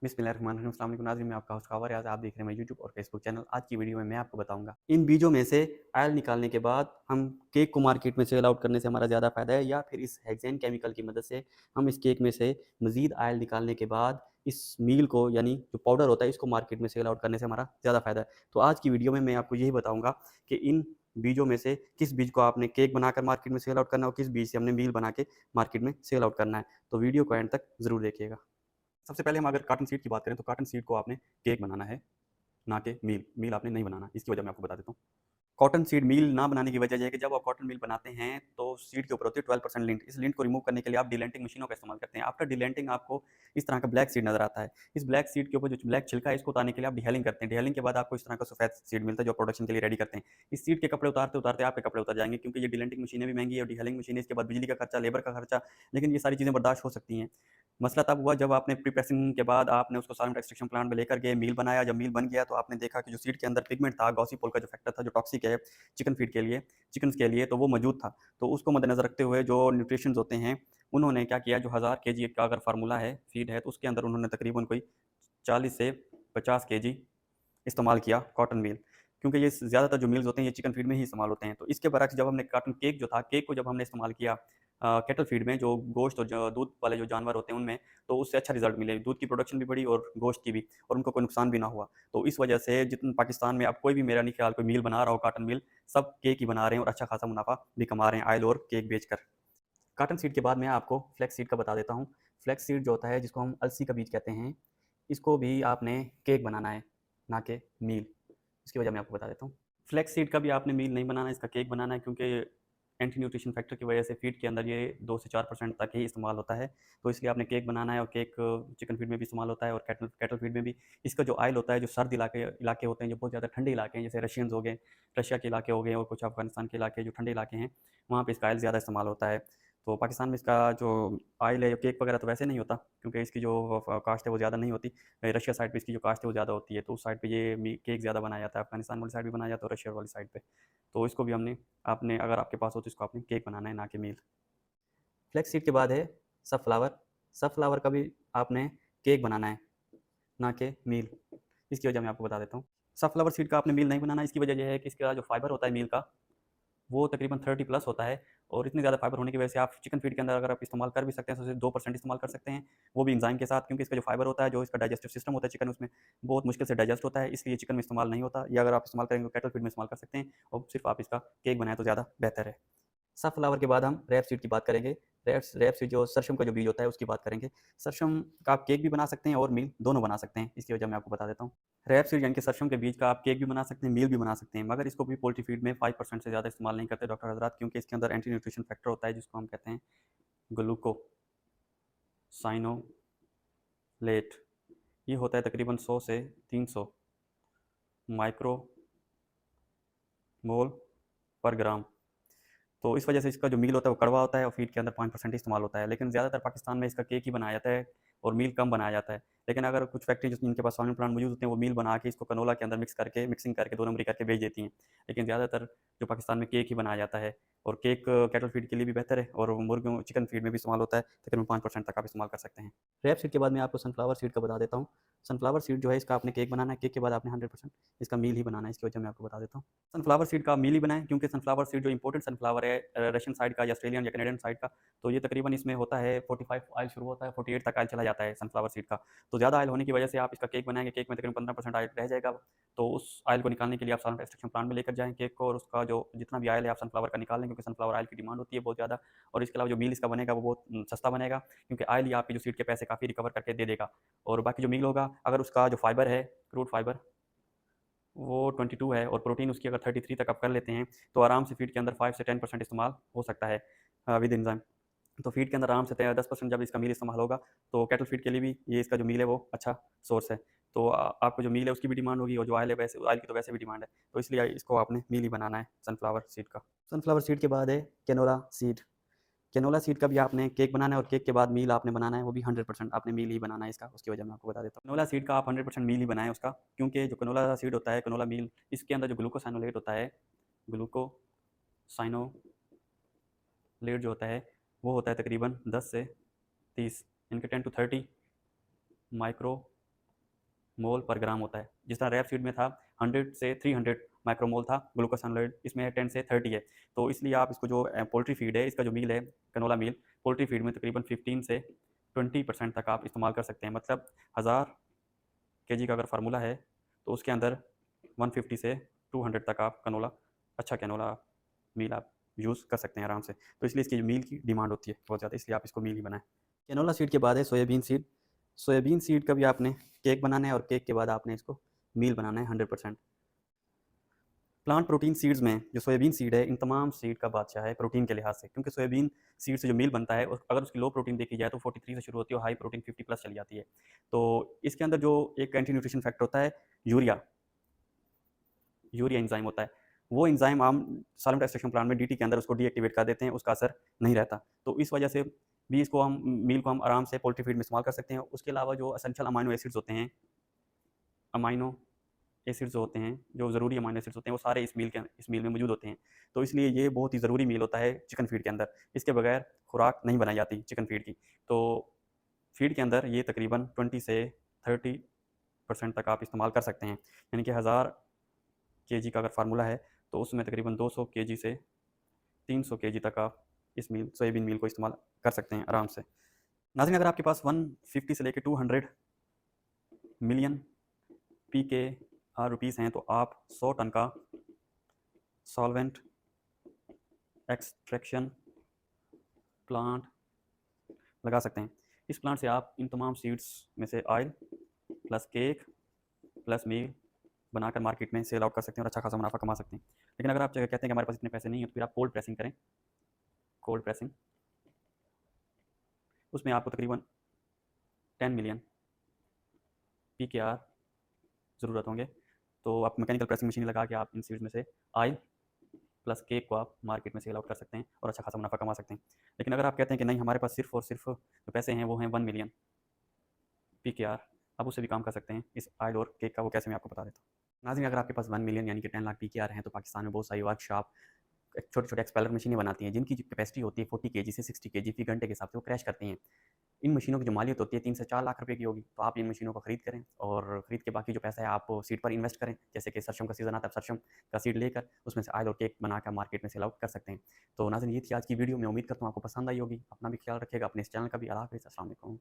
बिस्मिल्लाहिर्रहमानिर्रहीम। अस्सलाम वालेकुम नाज़रीन, मैं आपका होस्ट खबर। आज आप देख रहे हैं यूट्यूब और फेसबुक चैनल। आज की वीडियो में मैं आपको बताऊंगा इन बीजों में से आयल निकालने के बाद हम केक को मार्केट में सेल आउट करने से हमारा ज़्यादा फ़ायदा है, या फिर इस हेक्सेन केमिकल की मदद से हम इस केक में से मज़ीद आयल निकालने के बाद इस मील को, यानी जो पाउडर होता है, इसको मार्केट में सेल आउट करने से हमारा ज़्यादा फ़ायदा है। तो आज की वीडियो में मैं आपको यही बताऊँगा कि इन बीजों में से किस बीज को आपने केक बनाकर मार्केट में सेल आउट करना है और किस बीज से हमने मील बना के मार्केट में सेल आउट करना है। तो वीडियो को एंड तक ज़रूर देखिएगा। सबसे पहले हम अगर कॉटन सीड की बात करें तो कॉटन सीड को आपने केक बनाना है, ना कि मील आपने नहीं बनाना। इसकी वजह मैं आपको बता देता हूँ। कॉटन सीड मील ना बनाने की वजह यह है कि जब आप कॉटन मील बनाते हैं तो सीड के ऊपर होती है 12% लिंट। इस लिंट को रिमूव करने के लिए आप डिलेंटिंग मशीनों का इस्तेमाल करते हैं। आफ्टर डिलेंटिंग आपको इस तरह का ब्लैक सीड नजर आता है। इस ब्लैक सीड के ऊपर जो ब्लैक छिलका है, इसको उतारने के लिए आप डिहेलिंग करते हैं। डिहेलिंग के बाद आपको इस तरह का सफेद सीड मिलता है जो प्रोडक्शन के लिए रेडी करते हैं। इस सीड के कपड़े उतारते उतारते आपके कपड़े उतर जाएंगे, क्योंकि ये डिलेंटिंग मशीनें भी महंगी है और डिहेलिंग मशीनें, इसके बाद बिजली का खर्चा, लेबर का खर्चा, लेकिन ये सारी चीज़ें बर्दाश्त हो सकती हैं। मसला तब हुआ जब आपने प्री प्रेसिंग के बाद आपने उसको सॉल्वेंट एक्सट्रैक्शन प्लांट में लेकर गए, मील बनाया। जब मील बन गया तो आपने देखा कि जो सीड के अंदर पिगमेंट था, गॉसिपोल का जो फैक्टर था, जो टॉक्सिक है चिकन फीड के लिए, चिकन्स के लिए, तो वो मौजूद था। तो उसको मद्देनज़र रखते हुए जो न्यूट्रिशंस होते हैं, उन्होंने क्या किया, जो 1000 केजी का अगर फार्मूला है, फीड है, तो उसके अंदर उन्होंने तकरीबन कोई 40 से 50 केजी इस्तेमाल किया कॉटन मील, क्योंकि ये ज़्यादातर जो मील्स होते हैं ये चिकन फीड में ही इस्तेमाल होते हैं। तो इसके बरक्स जब हमने कॉटन केक जो था, केक को जब हमने इस्तेमाल किया केटल फीड में, जो गोश्त और जो दूध वाले जो जानवर होते हैं उनमें, तो उससे अच्छा रिजल्ट मिले। दूध की प्रोडक्शन भी बढ़ी और गोश्त की भी, और उनको कोई नुकसान भी ना हुआ। तो इस वजह से जितने पाकिस्तान में अब कोई भी, मेरा नहीं ख्याल कोई मील बना रहा हो कॉटन मील, सब केक ही बना रहे हैं और अच्छा खासा मुनाफा भी कमा रहे हैं ऑयल और केक बेचकर। कॉटन सीड के बाद मैं आपको फ्लैक्स सीड का बता देता हूँ। फ्लैक्स सीड जो होता है, जिसको हम अलसी का बीज कहते हैं, इसको भी आपने केक बनाना है, ना कि मील। इसकी वजह मैं आपको बता देता हूँ। फ्लैक्स सीड का भी आपने मील नहीं बनाना है, इसका केक बनाना है, क्योंकि एंटी न्यूट्रिशन फैक्टर की वजह से फीड के अंदर ये 2 से 4% तक ही इस्तेमाल होता है। तो इसलिए आपने केक बनाना है, और केक चिकन फीड में भी इस्तेमाल होता है और कैटल कैटल फीड में भी। इसका जो ऑयल होता है, जो सर्द इलाके इलाके होते हैं, जो बहुत ज़्यादा ठंडे इलाके हैं, जैसे रशियंस हो गए, रशिया के इलाके हो गए, और कुछ अफगानिस्तान के इलाके जो ठंडे इलाके हैं, वहाँ पे इसका ऑयल ज़्यादा इस्तेमाल होता है। तो पाकिस्तान में इसका जो ऑयल है, केक वगैरह तो वैसे नहीं होता, क्योंकि इसकी जो कास्ट है वो ज़्यादा नहीं होती। रशिया साइड पे इसकी जो कास्ट है वो ज़्यादा होती है, तो उस साइड पे ये केक ज़्यादा बनाया जाता है। अफगानिस्तान वाली साइड भी बनाया जाता है और रशिया वाली साइड पे। तो इसको भी हमने, आपने अगर आपके पास हो तो इसको आपने केक बनाना है, ना कि मील। फ्लैक्स सीड के बाद है सनफ्लावर। सनफ्लावर का भी आपने केक बनाना है, ना कि मील। इसकी वजह मैं आपको बता देता हूँ। सनफ्लावर सीड का आपने मील नहीं बनाना। इसकी वजह यह है कि इसका जो फाइबर होता है मील का, वो तकरीबन 30 प्लस होता है, और इतने ज़्यादा फाइबर होने की वजह से आप चिकन फीड के अंदर अगर आप इस्तेमाल कर भी सकते हैं तो सिर्फ 2% इस्तेमाल कर सकते हैं, वो भी इंजाइम के साथ, क्योंकि इसका जो फाइबर होता है, जो इसका डाइजेस्टिव सिस्टम होता है चिकन, उसमें बहुत मुश्किल से डाइजेस्ट होता है, इसलिए चिकन में इस्तेमाल नहीं होता। या अगर आप इस्तेमाल करेंगे तो कैटल फीड में इस्तेमाल कर सकते हैं, और सिर्फ आप इसका केक बनाएं तो ज़्यादा बेहतर है। सनफ्लावर के बाद हम रैप सीड की बात करेंगे। रैप सीड जो सरसों का जो बीज होता है उसकी बात करेंगे। सरसों का आप केक भी बना सकते हैं और मील दोनों बना सकते हैं। इसकी वजह मैं आपको बता देता हूँ। रैप सीड यानी कि सरसों के बीज का आप केक भी बना सकते हैं, मील भी बना सकते हैं, मगर इसको भी पोल्ट्री फीड में 5% से ज़्यादा इस्तेमाल नहीं करते डॉक्टर हजरात, क्योंकि इसके अंदर एंटी न्यूट्रिशन फैक्टर होता है, जिसको हम कहते हैं ग्लूकोसाइनोलेट। ये होता है तकरीबन 100 से 300 माइक्रो मोल पर ग्राम। तो इस वजह से इसका जो मील होता है वो कड़वा होता है, और फीड के अंदर 5% इस्तेमाल होता है। लेकिन ज़्यादातर पाकिस्तान में इसका केक ही बनाया जाता है और मील कम बनाया जाता है। लेकिन अगर कुछ फैक्ट्री जिनके पास सॉल्वेंट प्लांट मौजूद होते हैं, वो मील बना के इसको कनोला के अंदर मिक्सिंग करके 2 नंबरी करके बेच देती हैं। लेकिन ज़्यादातर जो पाकिस्तान में केक ही बनाया जाता है, और केक कैटल फीड के लिए भी बेहतर है, और मुर्गियों चिकन फीड में भी इस्तेमाल होता है। तकरीबन 5% तक आप इस्तेमाल कर सकते हैं। रेप सीड के बाद मैं आपको सनफ्लावर सीड का बता देता हूँ। सनफ्लावर सीड जो है, इसका आपने केक बनाना है, केक के बाद आपने 100% इसका मील ही बनाना है। इसकी वजह मैं आपको बता देता हूँ। सनफ्लावर सीड का मील ही बनाएं, क्योंकि सनफ्लावर सीड जो इंपोर्टेड सनफ्लावर है रशियन साइड का या ऑस्ट्रेलियन या कनेडियन साइड का, तो ये तकरीबन इसमें होता है 45 ऑयल शुरू होता है, 48 तक ऑयल चला जाता है सनफ्लावर सीड का। तो ज़्यादा ऑयल होने की वजह से आप इसका केक बनाएंगे, केक में तकरीबन 15% ऑयल रह जाएगा। तो उस ऑयल को निकालने के लिए आप सॉल्वेंट एक्सट्रैक्शन प्लांट में लेकर जाएं केक को, और उसका जो जितना भी ऑयल है आप सनफ्लावर का निकाल लें, क्योंकि सनफ्लावर ऑयल की डिमांड होती है बहुत ज़्यादा। और इसके अलावा जो मील इसका बनेगा वो बहुत सस्ता बनेगा, क्योंकि ऑयल ही आपकी जो सीड के पैसे काफ़ी रिकवर करके दे देगा। और बाकी जो मील होगा, अगर उसका जो फाइबर है, क्रूड फाइबर, वो 22 है, और प्रोटीन उसकी अगर 33 तक आप कर लेते हैं, तो आराम से फीड के अंदर 5 से 10% इस्तेमाल हो सकता है विद एंजाइम। तो फीड के अंदर आराम से 10% जब इसका मील इस्तेमाल होगा, तो कैटल फीड के लिए भी ये इसका जो मील है वो अच्छा सोर्स है। तो आपको जो मील है उसकी भी डिमांड होगी, और जो ऑयल है, वैसे ऑयल की तो वैसे भी डिमांड है। तो इसलिए इसको आपने मील ही बनाना है सनफ्लावर सीड का। सनफ्लावर सीड के बाद है कैनोला सीड। कैनोला सीड का भी आपने केक बनाना है, और केक के बाद मील आपने बनाना है, वो भी 100% आपने मील ही बनाना है इसका। उसकी वजह मैं आपको बता देता हूँ। कैनोला सीड का आप 100% मील ही बनाएं उसका, क्योंकि जो कैनोला सीड होता है, कैनोला मील, इसके अंदर जो ग्लूकोसाइनोलेट होता है, ग्लूकोसाइनोलेट जो होता है, वो होता है तकरीबन 10 से 30, इनके 10 to 30 माइक्रो मोल पर ग्राम होता है। जिस तरह रैप सीड में था 100 से 300 माइक्रोमोल था ग्लूकोस एनालाइड, इसमें 10 से 30 है। तो इसलिए आप इसको जो पोल्ट्री फीड है, इसका जो मील है कैनोला मील, पोल्ट्री फीड में तकरीबन 15 से 20% तक आप इस्तेमाल कर सकते हैं। मतलब 1000 केजी का अगर फार्मूला है तो उसके अंदर 150 से 200 तक आप कैनोला, अच्छा कैनोला मील आप यूज़ कर सकते हैं आराम से। तो इसलिए इसकी मील की डिमांड होती है बहुत ज़्यादा, इसलिए आप इसको मील ही बनाएं। कैनोला सीड के बाद है सोयाबीन सीड। सोयाबीन सीड का भी आपने केक बनाना है और केक के बाद आपने इसको मील बनाना है 100%। प्लांट प्रोटीन सीड्स में जो सोयाबीन सीड है इन तमाम सीड का बादशाह है प्रोटीन के लिहाज से, क्योंकि सोयाबीन सीड से जो मील बनता है अगर उसकी लो प्रोटीन देखी जाए तो 43 से शुरू होती है और हाई प्रोटीन 50 प्लस चली जाती है। तो इसके अंदर जो एक एंटी न्यूट्रिशन फैक्टर होता है यूरिया, यूरिया एंजाइम होता है, वो एंजाइम हम सॉल्वेंट एक्सट्रैक्शन प्लांट में डीटी के अंदर उसको डीएक्टिवेट कर देते हैं, उसका असर नहीं रहता। तो इस वजह से भी इसको हम मील को हम आराम से पोल्ट्री फीड में इस्तेमाल कर सकते हैं। उसके अलावा जो असेंशियल अमाइनो एसिड्स होते हैं, अमाइनो एसिड्स होते हैं, जो ज़रूरी अमाइनो एसिड्स होते हैं, वो सारे इस मील में मौजूद होते हैं। तो इसलिए ये बहुत ही ज़रूरी मील होता है चिकन फीड के अंदर। इसके बगैर खुराक नहीं बनाई जाती चिकन फीड की। तो फीड के अंदर ये तकरीबन 20 से 30% तक आप इस्तेमाल कर सकते हैं। यानी कि 1000 केजी का अगर फार्मूला है तो उसमें तकरीबन 200 केजी से 300 केजी तक आप इस मील सोयाबीन मील को इस्तेमाल कर सकते हैं आराम से। नाज़रीन, अगर आपके पास 150 से लेकर 200 मिलियन पी के आर रुपीज़ हैं तो आप 100 टन का सॉल्वेंट एक्सट्रैक्शन प्लांट लगा सकते हैं। इस प्लांट से आप इन तमाम सीड्स में से ऑयल प्लस केक प्लस मील बनाकर मार्केट में सेल आउट कर सकते हैं और अच्छा खासा मुनाफा कमा सकते हैं। लेकिन अगर आप कहते हैं कि हमारे पास इतने पैसे नहीं है तो फिर आप कोल्ड प्रेसिंग करें। कोल्ड प्रेसिंग, उसमें आपको तकरीबन 10 मिलियन पी के आर ज़रूरत होंगे। तो आप मैकेनिकल प्रेसिंग मशीन लगा के आप इन सीड्स में से ऑयल प्लस केक को आप मार्केट में सेल आउट कर सकते हैं और अच्छा खासा मुनाफा कमा सकते हैं। लेकिन अगर आप कहते हैं कि नहीं, हमारे पास सिर्फ और सिर्फ जो पैसे हैं वो हैं 1 मिलियन पी के आर, आप उससे भी काम कर सकते हैं इस ऑयल और केक का। वो कैसे मैं आपको बता देता हूँ। नाज़रीन, अगर आपके पास 1 मिलियन यानी कि 10 लाख पी के आर हैं तो पाकिस्तान में बहुत सारी वर्कशॉप छोटे छोटे एक्सपेलर मशीनें बनाती हैं जिनकी कैपेसिटी होती है 40 केजी से 60 केजी फी घंटे के हिसाब से, वो क्रैश करती हैं। इन मशीनों की जो मालियत होती है 3 से 4 लाख रुपए की होगी। तो आप इन मशीनों को खरीद करें और खरीद के बाकी जो पैसा है आप सीड पर इन्वेस्ट करें। जैसे कि सरसों का सीज़न आता है, सरसों का सीड लेकर उसमें से ऑयल और केक बनाकर मार्केट में सेल आउट कर सकते हैं। तो नाज़रीन, ये थी आज की वीडियो। मैं उम्मीद करता हूँ आपको पसंद आई होगी। अपना भी ख्याल रखिएगा, अपने इस चैनल का भी। अल्लाह हाफ़िज़, अस्सलाम वालेकुम।